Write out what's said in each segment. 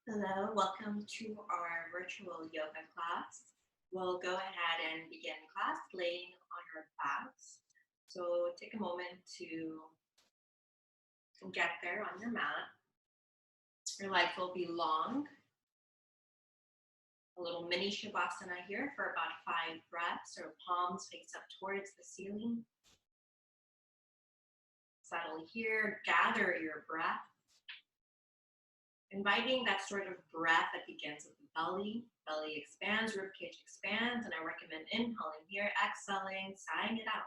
Hello, welcome to our virtual yoga class. We'll go ahead and begin class laying on our backs. So take a moment to get there on your mat. Your legs will be long. A little mini Shavasana here for about 5 breaths, or palms face up towards the ceiling. Settle here, gather your breath. Inviting that sort of breath that begins with the belly. Belly expands, ribcage expands, and I recommend inhaling here, exhaling, sighing it out.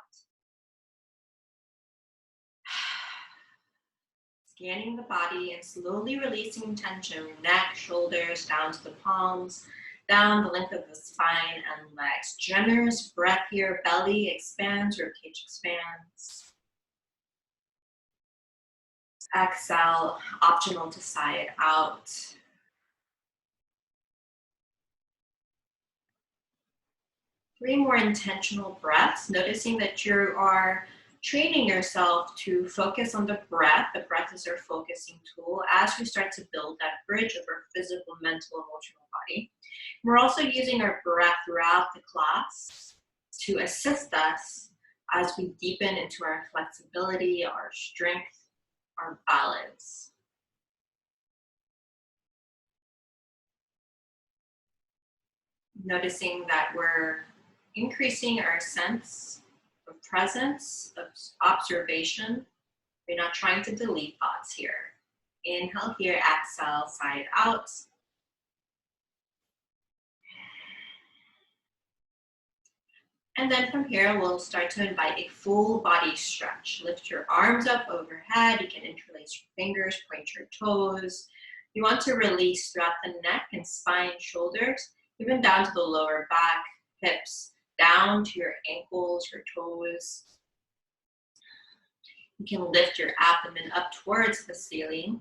Scanning the body and slowly releasing tension, neck, shoulders, down to the palms, down the length of the spine and legs. Generous breath here, belly expands, ribcage expands. Exhale, optional to sigh it out. Three more intentional breaths, noticing that you are training yourself to focus on the breath. The breath is our focusing tool as we start to build that bridge of our physical, mental, emotional body. We're also using our breath throughout the class to assist us as we deepen into our flexibility, our strength, our balance. Noticing that we're increasing our sense of presence, of observation. We're not trying to delete thoughts here. Inhale here, exhale, side out. And then from here, we'll start to invite a full body stretch. Lift your arms up overhead. You can interlace your fingers, point your toes. You want to release throughout the neck and spine, shoulders, even down to the lower back, hips, down to your ankles, your toes. You can lift your abdomen up towards the ceiling.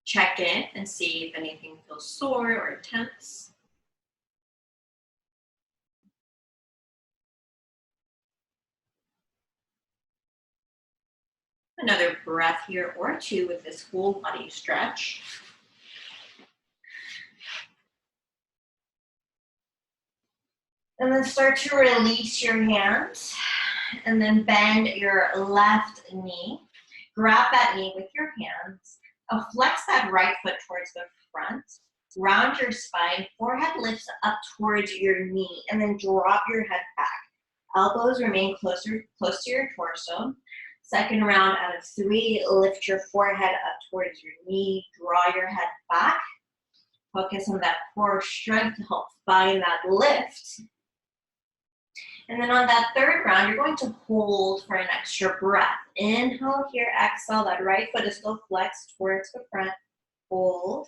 Check in and see if anything feels sore or tense. Another breath here or two with this full body stretch. And then start to release your hands and then bend your left knee. Grab that knee with your hands. Flex that right foot towards the front. Round your spine, forehead lifts up towards your knee, and then drop your head back. Elbows remain close to your torso. Second round out of 3, lift your forehead up towards your knee, draw your head back. Focus on that core strength to help find that lift. And then on that third round, you're going to hold for an extra breath. Inhale here, exhale, that right foot is still flexed towards the front. Hold.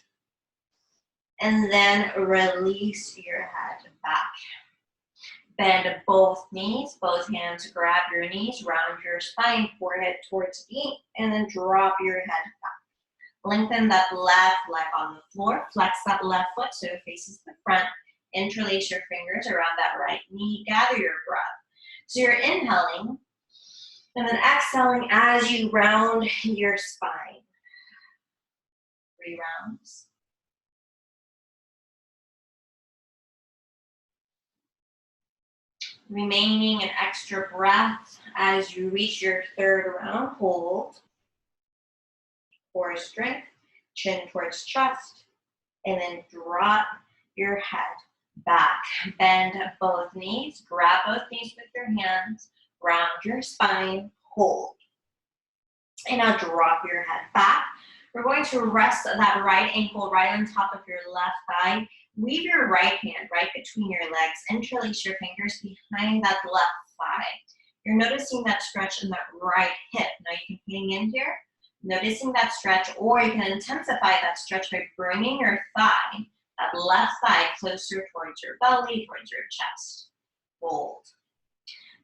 And then release your head back. Bend both knees, both hands grab your knees, round your spine, forehead towards knee, and then drop your head back. Lengthen that left leg on the floor, flex that left foot so it faces the front. Interlace your fingers around that right knee, gather your breath. So you're inhaling, and then exhaling as you round your spine. 3 rounds. Remaining an extra breath as you reach your third round. Hold. Core strength, chin towards chest, and then drop your head back. Bend both knees, grab both knees with your hands, round your spine, hold. And now drop your head back. We're going to rest that right ankle right on top of your left thigh. Weave your right hand right between your legs. Interlace your fingers behind that left thigh. You're noticing that stretch in that right hip. Now you can hang in here, noticing that stretch, or you can intensify that stretch by bringing your thigh, that left thigh, closer towards your belly, towards your chest. Hold.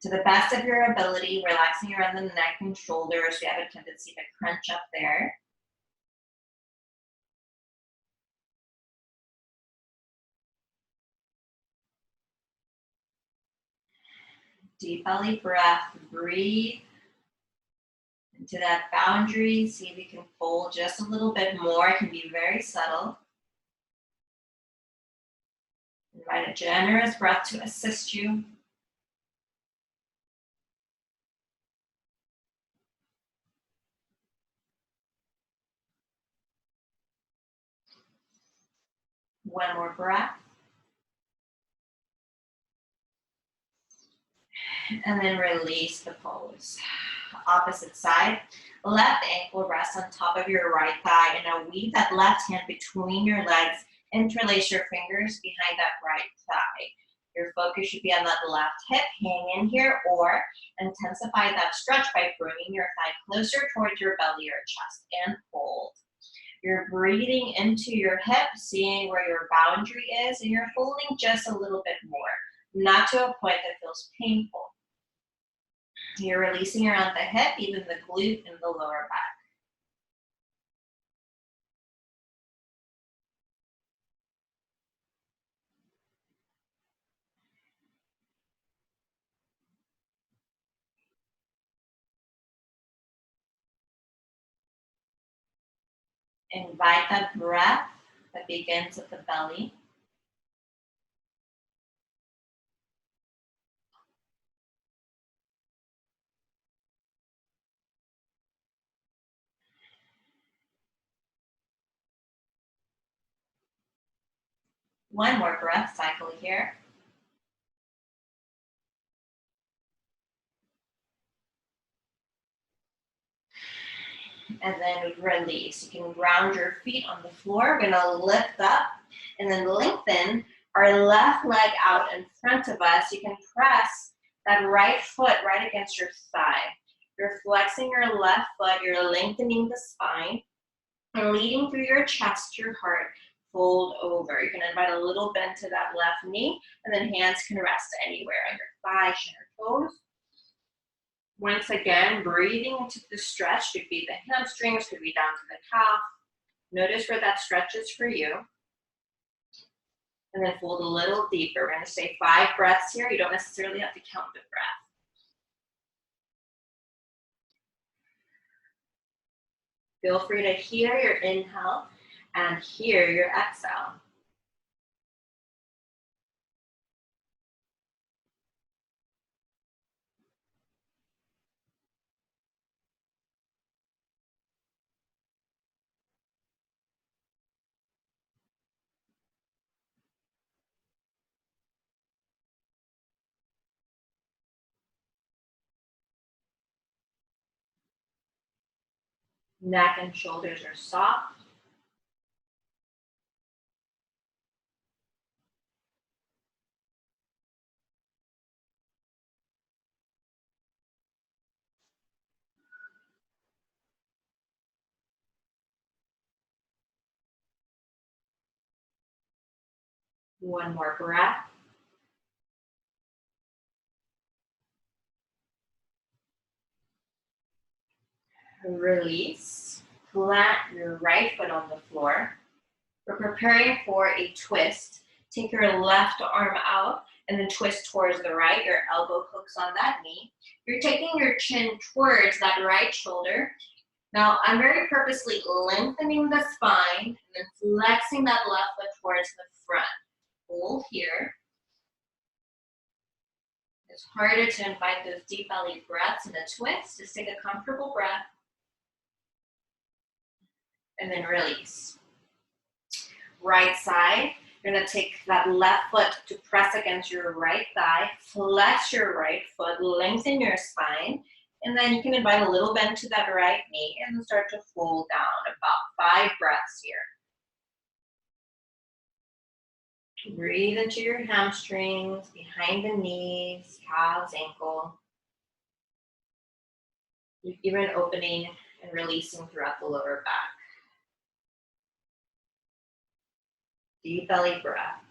To the best of your ability, relaxing around the neck and shoulders. We have a tendency to crunch up there. Deep belly breath, breathe. Into that boundary, see if you can fold just a little bit more. It can be very subtle. Invite a generous breath to assist you. One more breath. And then release the pose. Opposite side. Left ankle rests on top of your right thigh, and now weave that left hand between your legs. Interlace your fingers behind that right thigh. Your focus should be on that left hip. Hang in here or intensify that stretch by bringing your thigh closer towards your belly or chest and hold. You're breathing into your hip, seeing where your boundary is, and you're holding just a little bit more, not to a point that feels painful. You're releasing around the hip, even the glute and the lower back. Invite that breath that begins at the belly. One more breath cycle here. And then release. You can ground your feet on the floor. We're gonna lift up and then lengthen our left leg out in front of us. You can press that right foot right against your thigh. You're flexing your left foot, you're lengthening the spine, and leading through your chest, your heart, fold over. You can invite a little bend to that left knee, and then hands can rest anywhere on your thighs and your toes. Once again, breathing into the stretch. Could be the hamstrings, could be down to the calf. Notice where that stretch is for you. And then fold a little deeper. We're gonna say 5 breaths here. You don't necessarily have to count the breath. Feel free to hear your inhale and hear your exhale. Neck and shoulders are soft. One more breath. Release. Plant your right foot on the floor. We're preparing for a twist. Take your left arm out and then twist towards the right. Your elbow hooks on that knee. You're taking your chin towards that right shoulder. Now, I'm very purposely lengthening the spine and then flexing that left foot towards the front. Hold here. It's harder to invite those deep belly breaths in a twist. Just take a comfortable breath and then release. Right side, you're gonna take that left foot to press against your right thigh, flex your right foot, lengthen your spine, and then you can invite a little bend to that right knee and start to fold down. About 5 breaths here. Breathe into your hamstrings, behind the knees, calves, ankle. Even opening and releasing throughout the lower back. Deep belly breath.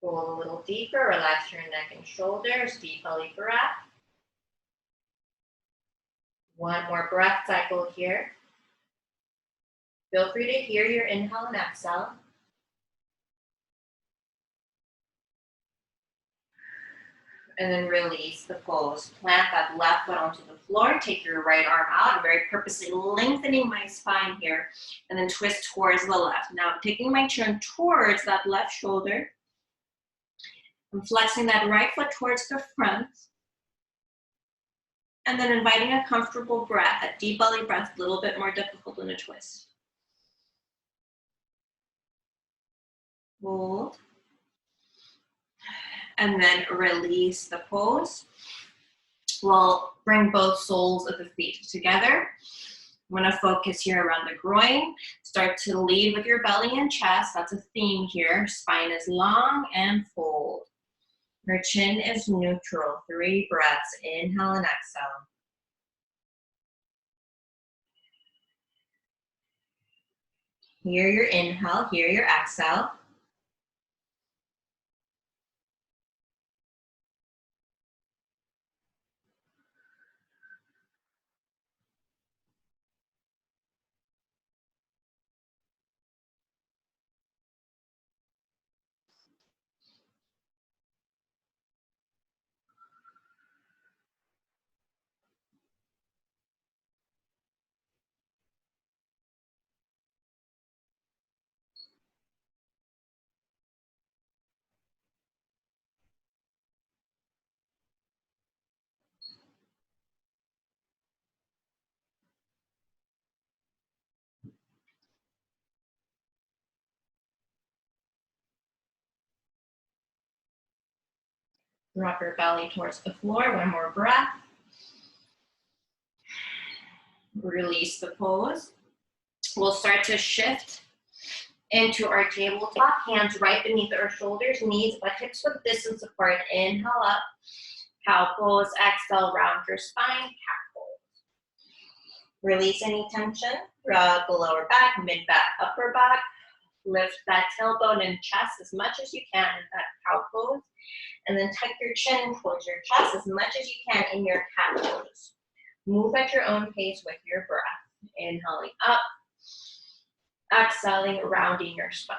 Go a little deeper, relax your neck and shoulders, deep belly breath. One more breath cycle here. Feel free to hear your inhale and exhale. And then release the pose. Plant that left foot onto the floor. Take your right arm out. I'm very purposely lengthening my spine here. And then twist towards the left. Now I'm taking my chin towards that left shoulder. I'm flexing that right foot towards the front. And then inviting a comfortable breath, a deep belly breath, a little bit more difficult than a twist. Hold. And then release the pose. We'll bring both soles of the feet together. I'm gonna focus here around the groin. Start to lead with your belly and chest. That's a theme here. Spine is long and fold. Your chin is neutral. 3 breaths. Inhale and exhale. Hear your inhale, hear your exhale. Drop your belly towards the floor. One more breath. Release the pose. We'll start to shift into our tabletop. Hands right beneath our shoulders, knees but hips width distance apart. Inhale up. Cow pose. Exhale, round your spine. Cat pose. Release any tension throughout the lower back, mid back, upper back. Lift that tailbone and chest as much as you can in that cow pose. And then tuck your chin towards your chest as much as you can in your cat pose. Move at your own pace with your breath. Inhaling up. Exhaling, rounding your spine.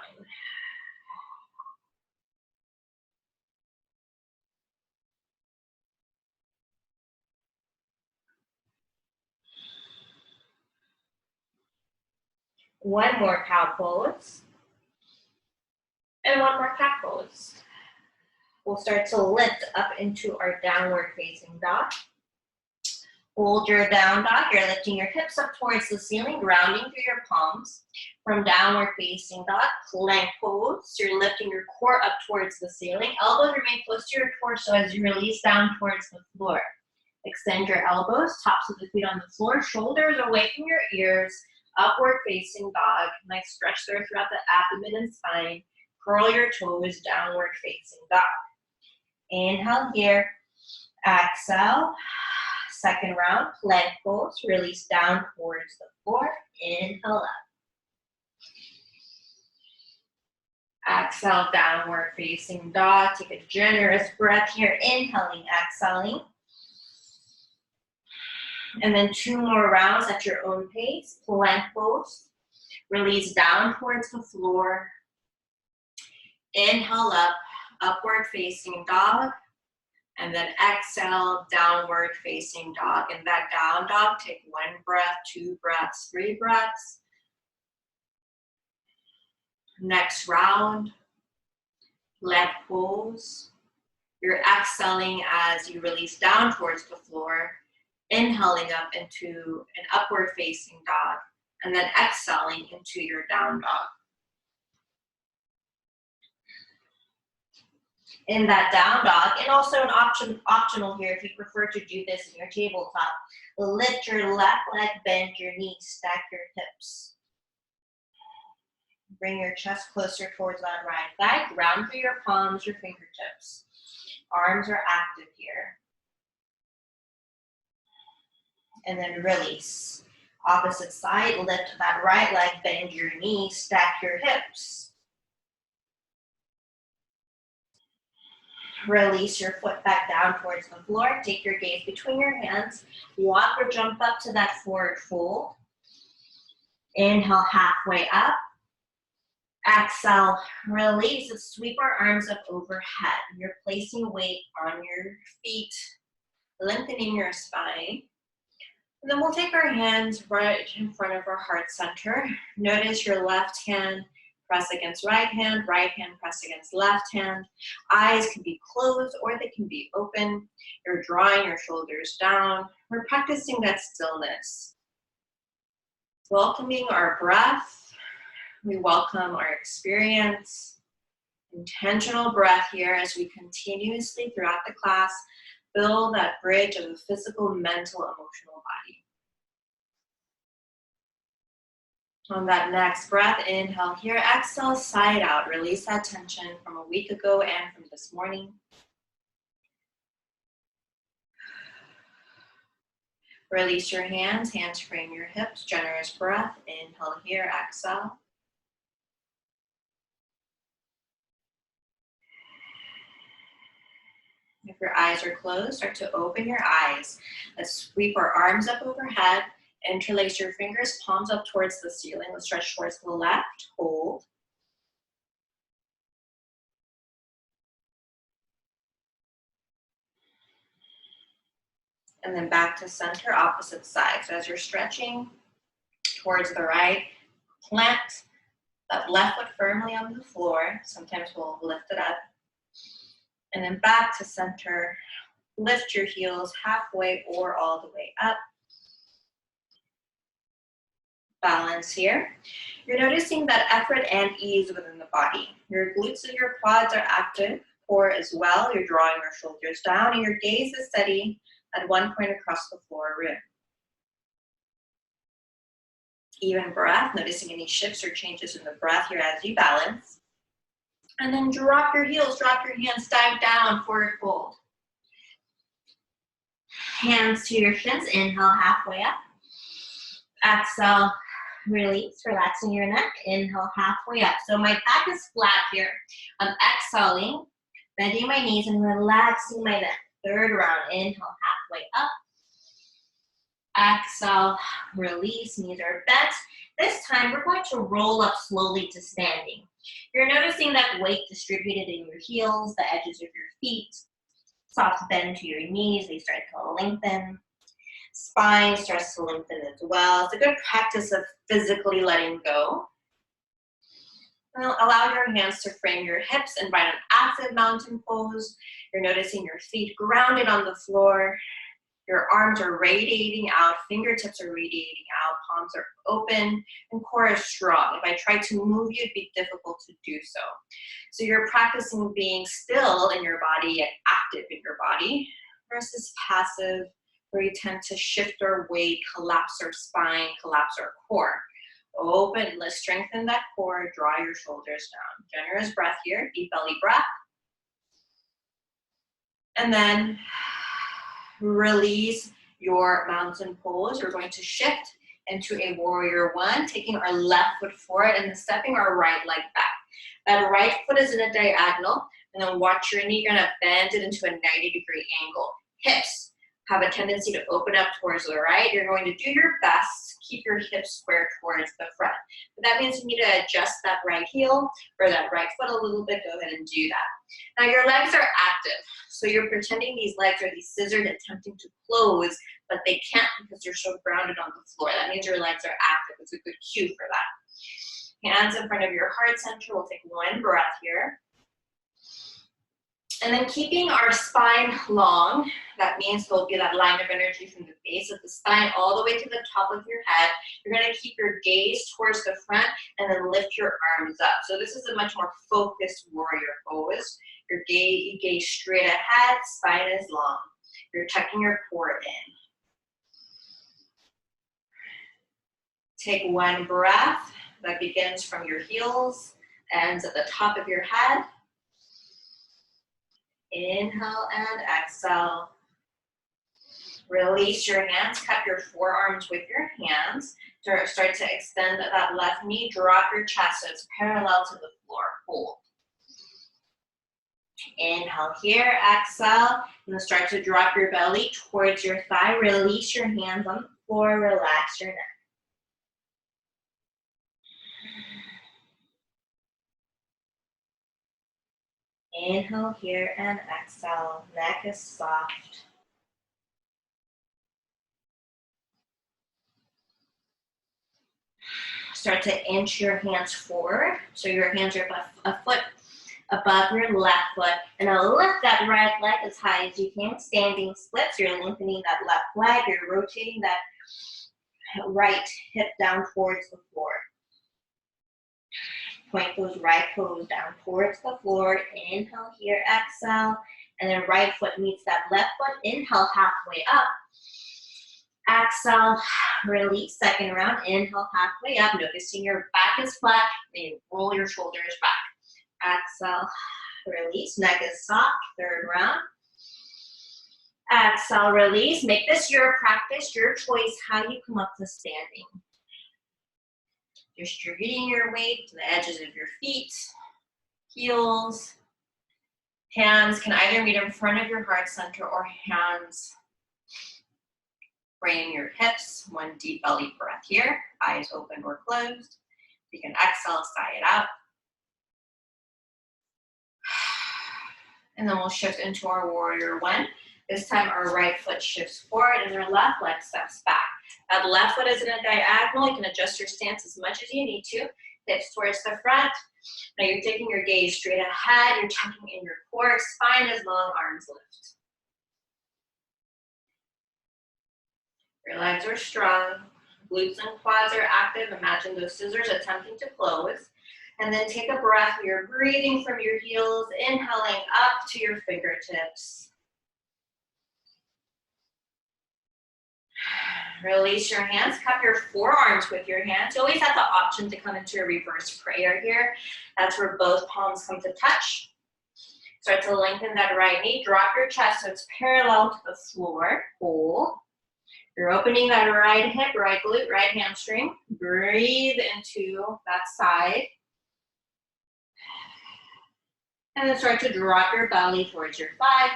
One more cow pose. And one more cat pose. We'll start to lift up into our downward facing dog. Hold your down dog. You're lifting your hips up towards the ceiling, grounding through your palms. From downward facing dog, plank pose. You're lifting your core up towards the ceiling. Elbows remain close to your torso as you release down towards the floor. Extend your elbows, tops of the feet on the floor, shoulders away from your ears. Upward facing dog. Nice stretch there throughout the abdomen and spine. Curl your toes, downward facing dog. Inhale here. Exhale. Second round, plank pose. Release down towards the floor. Inhale up. Exhale, downward facing dog. Take a generous breath here. Inhaling, exhaling. And then 2 more rounds at your own pace. Plank pose. Release down towards the floor. Inhale up, upward facing dog. And then exhale, downward facing dog. In that down dog, take 1 breath, 2 breaths, 3 breaths. Next round, leg pose. You're exhaling as you release down towards the floor. Inhaling up into an upward facing dog. And then exhaling into your down dog. In that down dog, and also an optional here if you prefer to do this in your tabletop. Lift your left leg, bend your knees, stack your hips. Bring your chest closer towards that right thigh. Ground through your palms, your fingertips. Arms are active here. And then release. Opposite side, lift that right leg, bend your knees, stack your hips. Release your foot back down towards the floor. Take your gaze between your hands. Walk or jump up to that forward fold. Inhale, halfway up. Exhale, release. Let's sweep our arms up overhead. You're placing weight on your feet, lengthening your spine. And then we'll take our hands right in front of our heart center. Notice your left hand press against right hand press against left hand. Eyes can be closed or they can be open. You're drawing your shoulders down. We're practicing that stillness. Welcoming our breath. We welcome our experience. Intentional breath here as we continuously throughout the class build that bridge of the physical, mental, emotional body. On that next breath, inhale here, exhale, side out. Release that tension from a week ago and from this morning. Release your hands frame your hips, generous breath. Inhale here, exhale. If your eyes are closed, start to open your eyes. Let's sweep our arms up overhead. Interlace your fingers, palms up towards the ceiling. Let's stretch towards the left, hold. And then back to center, opposite side. So as you're stretching towards the right, plant that left foot firmly on the floor. Sometimes we'll lift it up. And then back to center. Lift your heels halfway or all the way up. Balance here. You're noticing that effort and ease within the body. Your glutes and your quads are active, core as well. You're drawing your shoulders down and your gaze is steady at one point across the floor rim. Even breath, noticing any shifts or changes in the breath here as you balance. And then drop your heels, drop your hands, dive down, forward fold. Hands to your shins, inhale halfway up. Exhale, release, relaxing your neck. Inhale halfway up. So my back is flat here. I'm exhaling, bending my knees and relaxing my neck. Third round, inhale halfway up. Exhale, release, knees are bent. This time we're going to roll up slowly to standing. You're noticing that weight distributed in your heels, the edges of your feet. Soft bend to your knees, they start to lengthen. Spine starts to lengthen as well. It's a good practice of physically letting go. Well, allow your hands to frame your hips, invite an active mountain pose. You're noticing your feet grounded on the floor. Your arms are radiating out, fingertips are radiating out, palms are open, and core is strong. If I try to move you, it'd be difficult to do so. So you're practicing being still in your body and active in your body versus passive, where you tend to shift our weight, collapse our spine, collapse our core. Open, let's strengthen that core, draw your shoulders down. Generous breath here, deep belly breath. And then release your mountain pose. We're going to shift into a warrior one, taking our left foot forward and then stepping our right leg back. That right foot is in a diagonal, and then watch your knee. You're gonna bend it into a 90-degree angle. Hips have a tendency to open up towards the right. You're going to do your best, keep your hips square towards the front. But that means you need to adjust that right heel or that right foot a little bit. Go ahead and do that. Now your legs are active. So you're pretending these legs are these scissors attempting to close, but they can't because they're so grounded on the floor. That means your legs are active. It's a good cue for that. Hands in front of your heart center. We'll take one breath here. And then keeping our spine long, that means there'll be that line of energy from the base of the spine all the way to the top of your head. You're gonna keep your gaze towards the front and then lift your arms up. So this is a much more focused warrior pose. You gaze straight ahead, spine is long. You're tucking your core in. Take one breath that begins from your heels, ends at the top of your head. Inhale and exhale. Release your hands, cup your forearms with your hands. Start to extend that left knee, drop your chest so it's parallel to the floor. Hold. Inhale here, exhale, and then start to drop your belly towards your thigh. Release your hands on the floor, relax your neck. Inhale here and exhale, neck is soft. Start to inch your hands forward, so your hands are a foot above your left foot, and now lift that right leg as high as you can. Standing splits, you're lengthening that left leg, you're rotating that right hip down towards the floor. Point those right toes down towards the floor. Inhale here, exhale, and then right foot meets that left foot. Inhale, halfway up. Exhale, release, second round. Inhale, halfway up, noticing your back is flat, then you roll your shoulders back. Exhale, release, neck is soft, third round. Exhale, release. Make this your practice, your choice, how you come up to standing. Distributing your weight to the edges of your feet, heels. Hands can either meet in front of your heart center or hands frame your hips. One deep belly breath here, eyes open or closed. You can exhale, sigh it out. And then we'll shift into our warrior one. This time our right foot shifts forward and our left leg steps back. Now the left foot is in a diagonal. You can adjust your stance as much as you need to. Hips towards the front. Now you're taking your gaze straight ahead. You're checking in your core. Spine is long, arms lift. Your legs are strong. Glutes and quads are active. Imagine those scissors attempting to close. And then take a breath. You're breathing from your heels, inhaling up to your fingertips. Release your hands. Cup your forearms with your hands. You always have the option to come into a reverse prayer here. That's where both palms come to touch. Start to lengthen that right knee. Drop your chest so it's parallel to the floor. Hold. You're opening that right hip, right glute, right hamstring. Breathe into that side. And then start to drop your belly towards your thigh.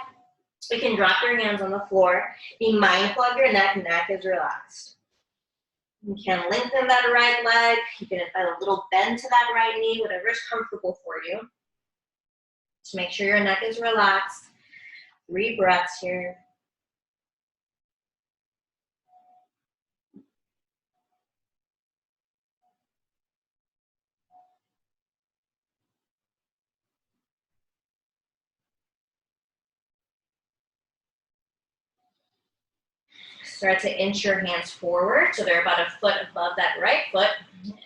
You can drop your hands on the floor. Be mindful of your neck. Neck is relaxed. You can lengthen that right leg. You can add a little bend to that right knee, whatever is comfortable for you. Just make sure your neck is relaxed. 3 breaths here. Start to inch your hands forward, so they're about a foot above that right foot,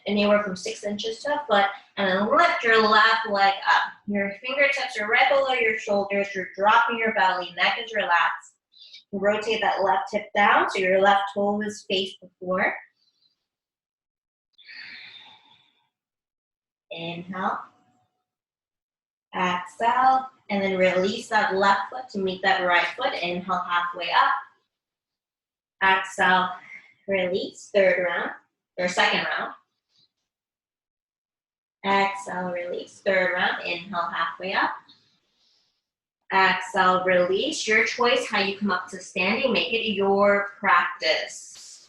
anywhere from 6 inches to a foot, and then lift your left leg up. Your fingertips are right below your shoulders, you're dropping your belly, neck is relaxed. Rotate that left hip down, so your left toe is face the floor. Inhale. Exhale, and then release that left foot to meet that right foot. Inhale, halfway up. Exhale, release, third round, or second round. Exhale, release, third round. Inhale, halfway up. Exhale, release. Your choice, how you come up to standing. Make it your practice.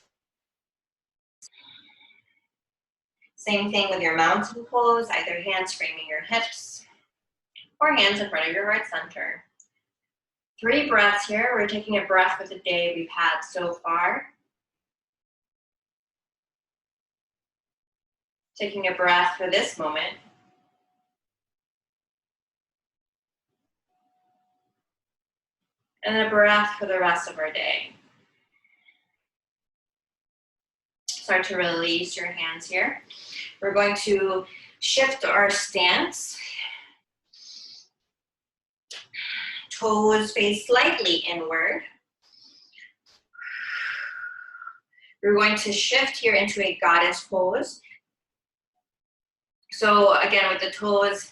Same thing with your mountain pose, either hands framing your hips or hands in front of your heart center. 3 breaths here. We're taking a breath for the day we've had so far. Taking a breath for this moment. And a breath for the rest of our day. Start to release your hands here. We're going to shift our stance. Toes face slightly inward. We're going to shift here into a goddess pose. So again, with the toes,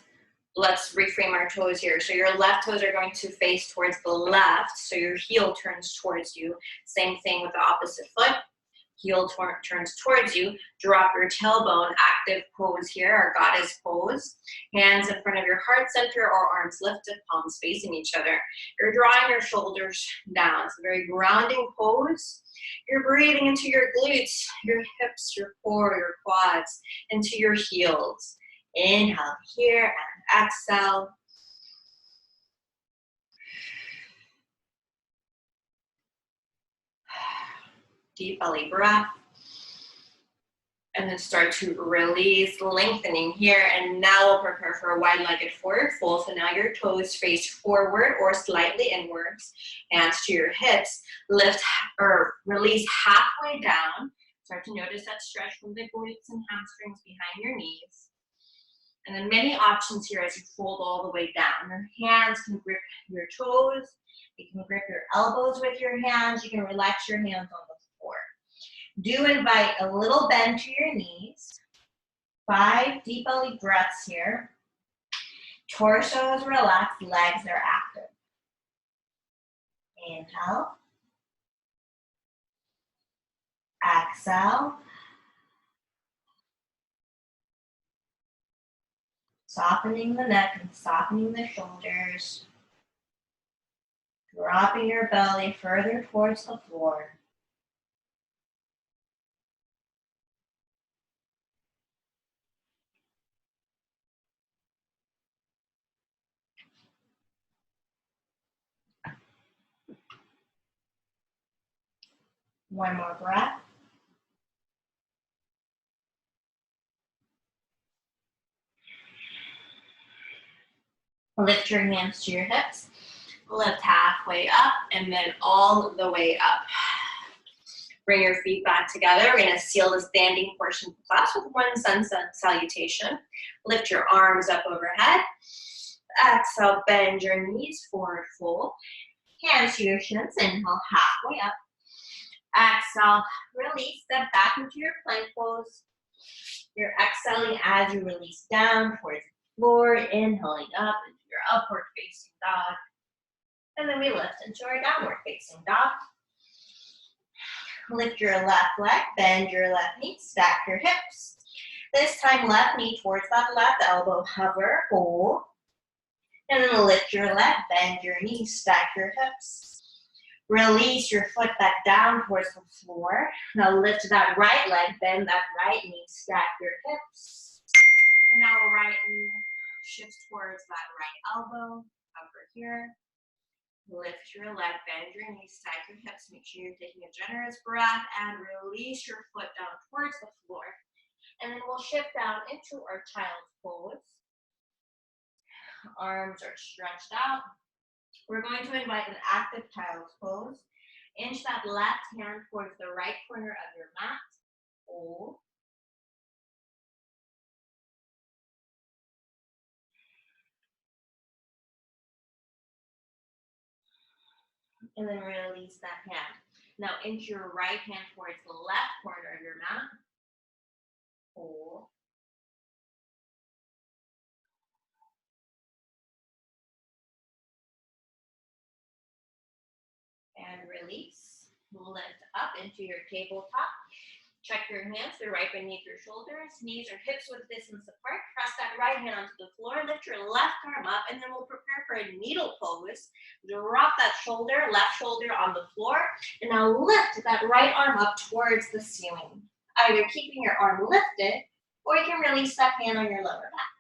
let's reframe our toes here. So your left toes are going to face towards the left, so your heel turns towards you. Same thing with the opposite foot. Heel turns towards you. Drop your tailbone, active pose here, our goddess pose. Hands in front of your heart center or arms lifted, palms facing each other. You're drawing your shoulders down. It's a very grounding pose. You're breathing into your glutes, your hips, your core, your quads, into your heels. Inhale here and exhale. Deep belly breath. And then start to release, lengthening here. And now we'll prepare for a wide-legged forward fold. So now your toes face forward or slightly inwards. Hands to your hips. Lift or release halfway down. Start to notice that stretch from the glutes and hamstrings behind your knees. And then many options here as you fold all the way down. Your hands can grip your toes. You can grip your elbows with your hands. You can relax your hands on the floor. Do invite a little bend to your knees. 5 deep belly breaths here. Torso is relaxed, legs are active. Inhale. Exhale. Softening the neck and softening the shoulders. Dropping your belly further towards the floor. One more breath. Lift your hands to your hips. Lift halfway up and then all the way up. Bring your feet back together. We're going to seal the standing portion of the class with one sunset salutation. Lift your arms up overhead. Exhale, bend your knees, forward fold. Hands to your shins, inhale halfway up. Exhale, release, step back into your plank pose. You're exhaling as you release down towards the floor, inhaling up into your upward facing dog. And then we lift into our downward facing dog. Lift your left leg, bend your left knee, stack your hips. This time left knee towards that left elbow, hover, hold. And then lift your leg, bend your knee, stack your hips. Release your foot back down towards the floor. Now lift that right leg, bend that right knee, stack your hips. And now right knee shifts towards that right elbow, hover here. Lift your leg, bend your knees, stack your hips. Make sure you're taking a generous breath and release your foot down towards the floor. And then we'll shift down into our child's pose. Arms are stretched out. We're going to invite an active child's pose. Inch that left hand towards the right corner of your mat. Hold. And then release that hand. Now inch your right hand towards the left corner of your mat. Hold. And release. Lift up into your tabletop. Check your hands, they're right beneath your shoulders. Knees or hips width distance apart. Press that right hand onto the floor. Lift your left arm up, and then we'll prepare for a needle pose. Drop that shoulder, left shoulder on the floor. And now lift that right arm up towards the ceiling. Either keeping your arm lifted, or you can release that hand on your lower back.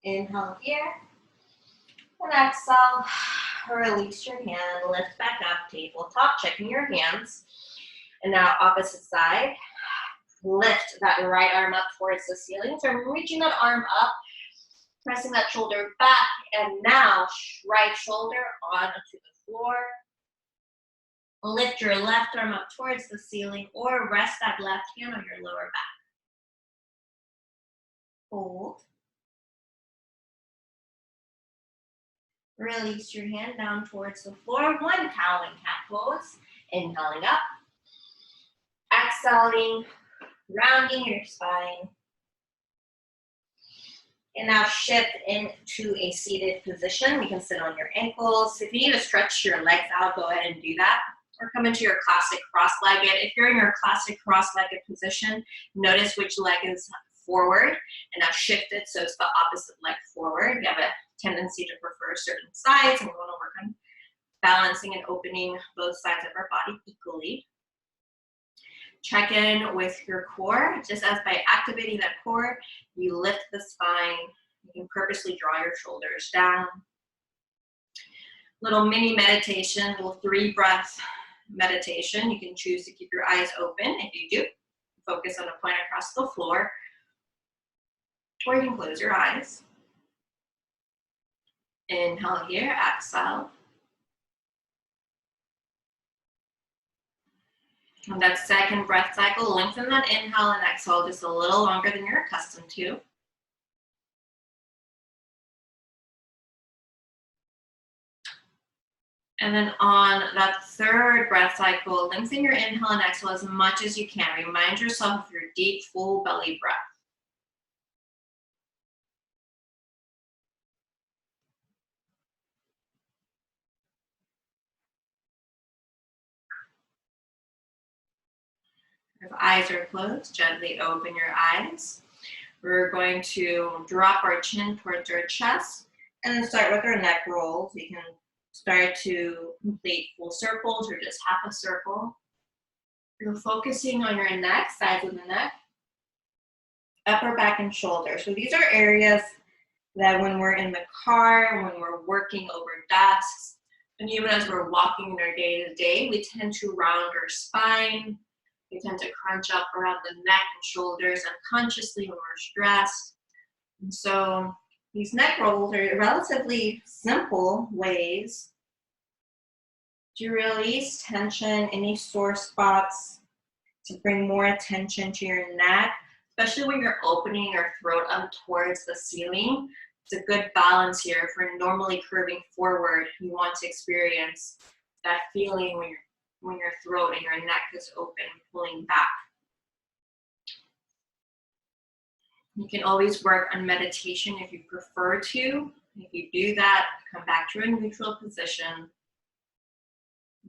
Inhale here. And exhale, release your hand, lift back up, tabletop, checking your hands. And now opposite side, lift that right arm up towards the ceiling. So I'm reaching that arm up, pressing that shoulder back, and now right shoulder onto the floor. Lift your left arm up towards the ceiling or rest that left hand on your lower back. Hold. Release your hand down towards the floor. One cow and cat pose. Inhaling up. Exhaling, rounding your spine. And now shift into a seated position. You can sit on your ankles. If you need to stretch your legs out, go ahead and do that. Or come into your classic cross-legged. If you're in your classic cross-legged position, notice which leg is forward, and now shift it so it's the opposite leg forward. You have a tendency to prefer certain sides, and we want to work on balancing and opening both sides of our body equally. Check in with your core. Just as by activating that core, you lift the spine. You can purposely draw your shoulders down. Little mini meditation, little 3-breath meditation. You can choose to keep your eyes open. If you do, focus on a point across the floor, or you can close your eyes. Inhale here, exhale. And that second breath cycle, lengthen that inhale and exhale just a little longer than you're accustomed to. And then on that third breath cycle, lengthen your inhale and exhale as much as you can. Remind yourself of your deep, full belly breath. If eyes are closed, gently open your eyes. We're going to drop our chin towards our chest and then start with our neck rolls. You can start to complete full circles or just half a circle. You're focusing on your neck, sides of the neck, upper back and shoulder. So these are areas that when we're in the car, when we're working over desks, and even as we're walking in our day-to-day, we tend to round our spine. We tend to crunch up around the neck and shoulders unconsciously when we're stressed. And so these neck rolls are relatively simple ways to release tension, any sore spots, to bring more attention to your neck, especially when you're opening your throat up towards the ceiling. It's a good balance here. If we're normally curving forward, you want to experience that feeling when your throat and your neck is open, pulling back. You can always work on meditation if you prefer to. If you do that, come back to a neutral position.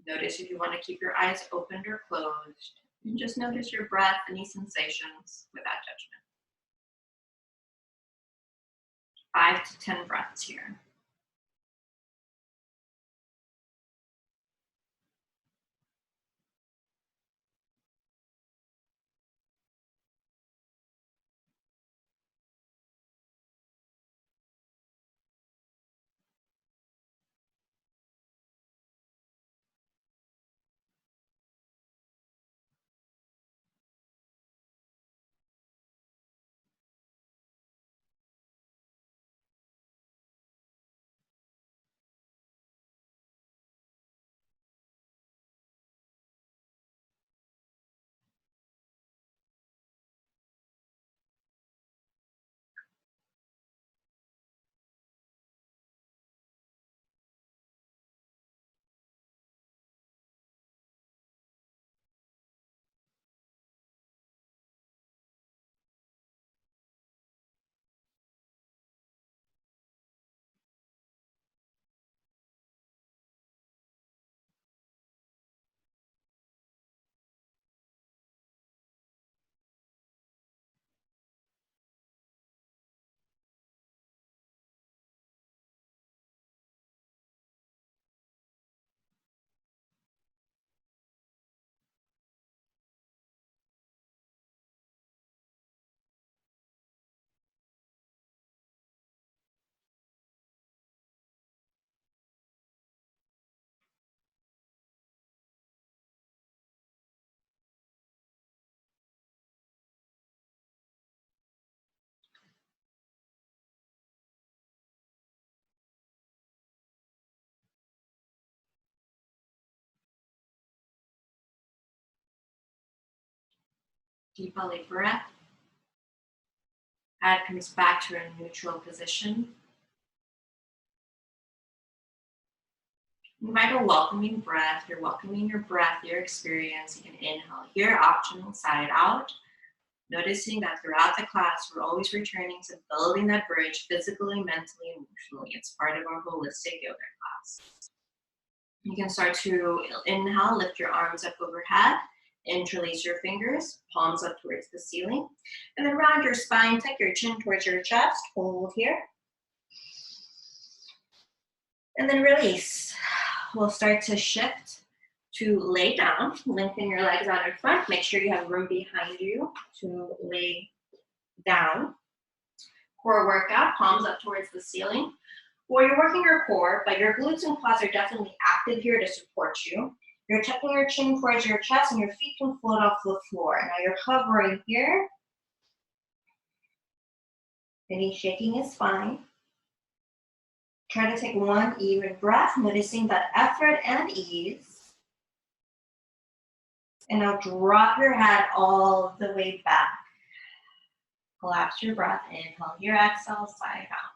Notice if you want to keep your eyes open or closed. And just notice your breath, any sensations without judgment. 5 to 10 breaths here. Deep belly breath. Head comes back to a neutral position. Invite a welcoming breath. You're welcoming your breath, your experience. You can inhale here, optional side out. Noticing that throughout the class, we're always returning to building that bridge physically, mentally, emotionally. It's part of our holistic yoga class. You can start to inhale, lift your arms up overhead, interlace your fingers, palms up towards the ceiling, and then round your spine, tuck your chin towards your chest, hold here, and then release. We'll start to shift to lay down, lengthen your legs out in front, make sure you have room behind you to lay down. Core workout, palms up towards the ceiling. Well, you're working your core, but your glutes and quads are definitely active here to support you. You're tucking your chin towards your chest and your feet can float off the floor. Now you're hovering here. Any shaking is fine. Try to take one even breath, noticing that effort and ease. And now drop your head all the way back. Collapse your breath, inhale here, exhale, side out.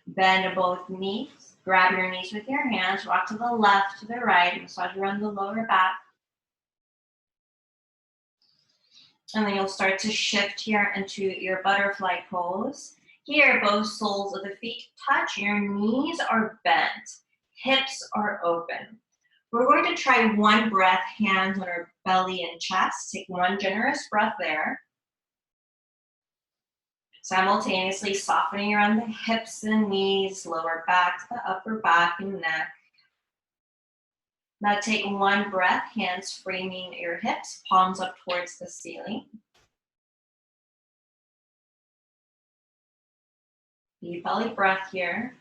Bend both knees, grab your knees with your hands, rock to the left, to the right, massage around the lower back. And then you'll start to shift here into your butterfly pose. Here, both soles of the feet touch, your knees are bent, hips are open. We're going to try one breath, hands on our belly and chest. Take one generous breath there. Simultaneously softening around the hips and knees, lower back to the upper back and neck. Now take one breath, hands framing your hips, palms up towards the ceiling. Deep belly breath here.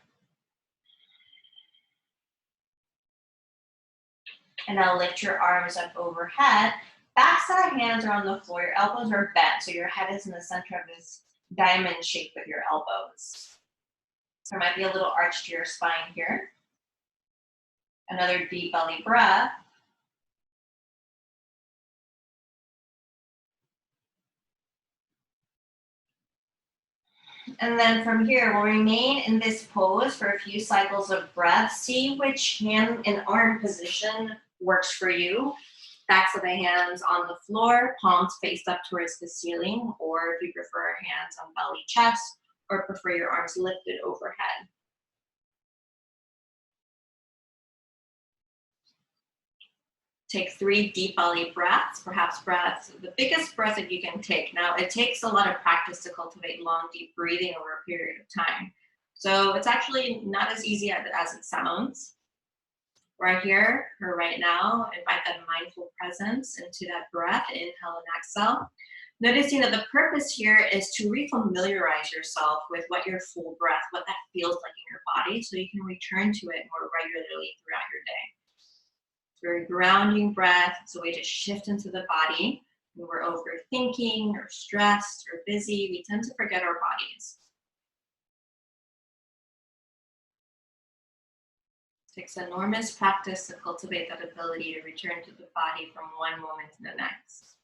And now lift your arms up overhead. Backside hands are on the floor, your elbows are bent, so your head is in the center of this diamond shape with your elbows. There might be a little arch to your spine here. Another deep belly breath. And then from here, we'll remain in this pose for a few cycles of breath. See which hand and arm position works for you. Backs of the hands on the floor, palms faced up towards the ceiling, or if you prefer hands on belly, chest, or prefer your arms lifted overhead. Take 3 deep belly breaths, perhaps breaths, the biggest breath that you can take. Now, it takes a lot of practice to cultivate long, deep breathing over a period of time. So it's actually not as easy as it sounds. Right here, or right now, invite that mindful presence into that breath, inhale and exhale. Noticing that the purpose here is to refamiliarize yourself with what your full breath, what that feels like in your body, so you can return to it more regularly throughout your day. Very grounding breath. It's a way to shift into the body. When we're overthinking or stressed or busy, we tend to forget our bodies. It takes enormous practice to cultivate that ability to return to the body from one moment to the next.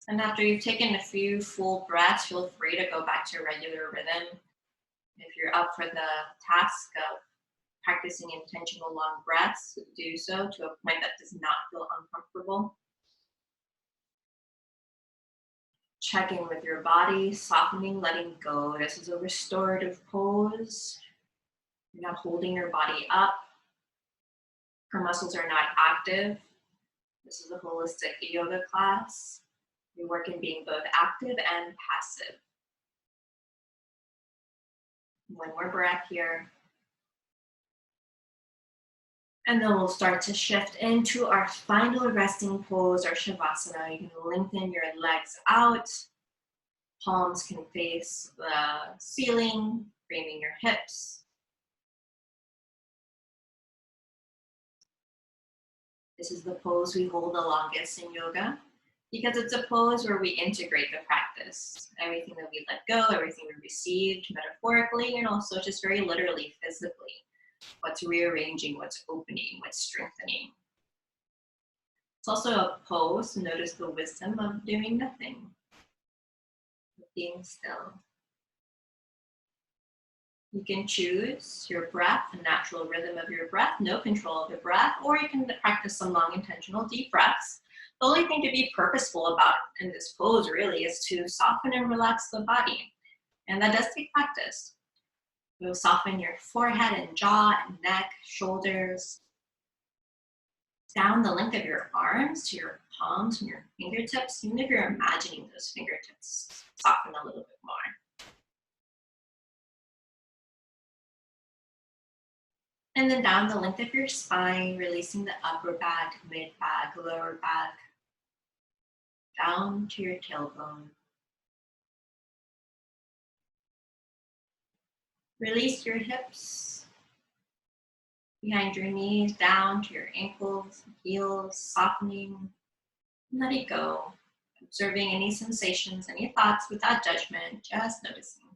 And after you've taken a few full breaths, feel free to go back to your regular rhythm. If you're up for the task of practicing intentional long breaths, do so to a point that does not feel uncomfortable. Check in with your body, softening, letting go. This is a restorative pose. You're not holding your body up. Her muscles are not active. This is a holistic yoga class. We work in being both active and passive. One more breath here. And then we'll start to shift into our final resting pose, our Shavasana. You can lengthen your legs out. Palms can face the ceiling, framing your hips. This is the pose we hold the longest in yoga because it's a pose where we integrate the practice. Everything that we let go, everything we received metaphorically, and also just very literally, physically. What's rearranging, what's opening, what's strengthening. It's also a pose, notice the wisdom of doing nothing, being still. You can choose your breath, the natural rhythm of your breath, no control of the breath, or you can practice some long intentional deep breaths. The only thing to be purposeful about in this pose really is to soften and relax the body. And that does take practice. You'll soften your forehead and jaw and neck, shoulders, down the length of your arms to your palms and your fingertips, even if you're imagining those fingertips soften a little bit more. And then down the length of your spine, releasing the upper back, mid back, lower back, down to your tailbone. Release your hips behind your knees, down to your ankles, heels, softening. Let it go. Observing any sensations, any thoughts without judgment, just noticing.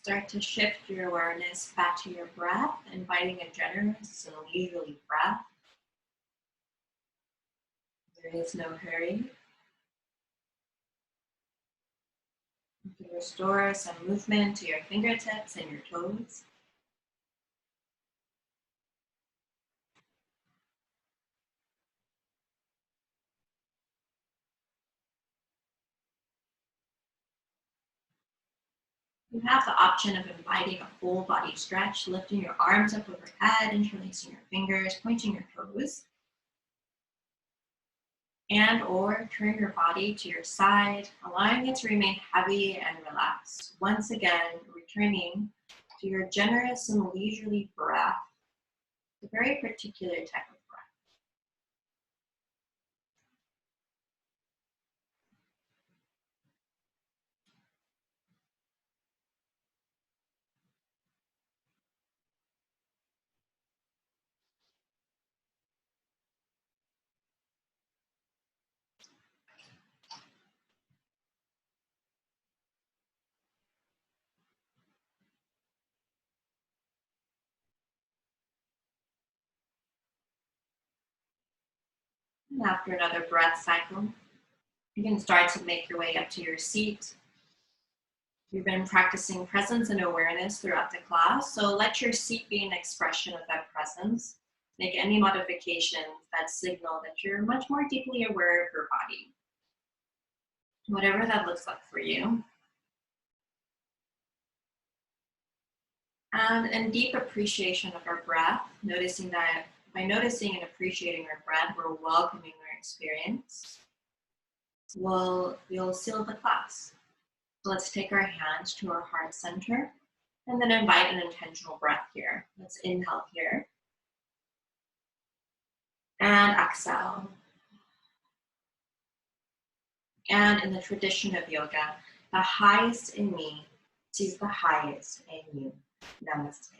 Start to shift your awareness back to your breath, inviting a generous and leisurely breath. There is no hurry. You can restore some movement to your fingertips and your toes. You have the option of inviting a full body stretch, lifting your arms up overhead, interlacing your fingers, pointing your toes, and or turn your body to your side, allowing it to remain heavy and relaxed. Once again, returning to your generous and leisurely breath, a very particular type of breath. And after another breath cycle, you can start to make your way up to your seat. You've been practicing presence and awareness throughout the class, so let your seat be an expression of that presence. Make any modifications that signal that you're much more deeply aware of your body, whatever that looks like for you. And in deep appreciation of our breath, noticing that by noticing and appreciating our breath, we're welcoming our experience. We'll seal the class. So let's take our hands to our heart center and then invite an intentional breath here. Let's inhale here and exhale. And in the tradition of yoga, the highest in me sees the highest in you. Namaste.